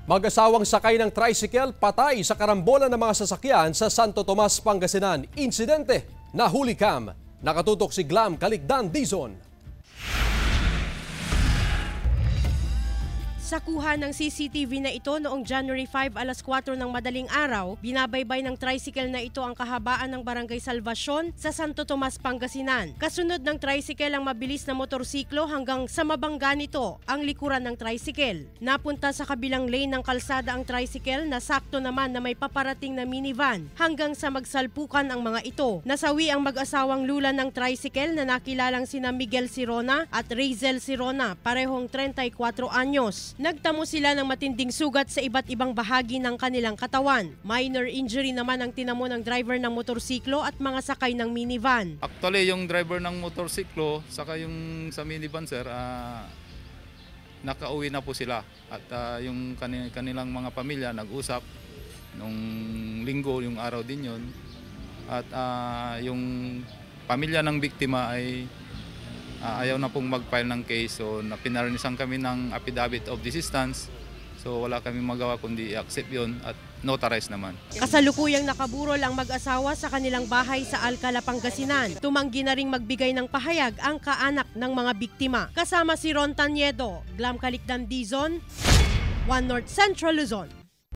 Mag-asawang sakay ng tricycle patay sa karambolan ng mga sasakyan sa Santo Tomas, Pangasinan. Insidente, nahuli cam. Nakatutok si Glam Calicdan Dizon. Sa kuha ng CCTV na ito noong January 5 alas 4 ng madaling araw, binabaybay ng tricycle na ito ang kahabaan ng Barangay Salvacion sa Santo Tomas, Pangasinan. Kasunod ng tricycle ang mabilis na motorsiklo hanggang sa mabangga nito ang likuran ng tricycle. Napunta sa kabilang lane ng kalsada ang tricycle na sakto naman na may paparating na minivan hanggang sa magsalpukan ang mga ito. Nasawi ang mag-asawang lula ng tricycle na nakilalang sina Miguel Sirona at Razel Sirona, parehong 34 anyos. Nagtamo sila ng matinding sugat sa iba't ibang bahagi ng kanilang katawan. Minor injury naman ang tinamo ng driver ng motorsiklo at mga sakay ng minivan. Actually, yung driver ng motorsiklo saka yung sa minivan, sir, nakauwi na po sila. At yung kanilang mga pamilya nag-usap nung linggo, yung araw din yun. At yung pamilya ng biktima ay ayaw na pong mag-file ng case, so pinarinisan kami ng affidavit of desistance. So wala kami magawa kundi i-accept yun at notarize naman. Kasalukuyang nakaburol ang mag-asawa sa kanilang bahay sa Alcala, Pangasinan. Tumanggi na ring magbigay ng pahayag ang kaanak ng mga biktima. Kasama si Ron Taniedo, Glam Calicdan Dizon, One North Central Luzon.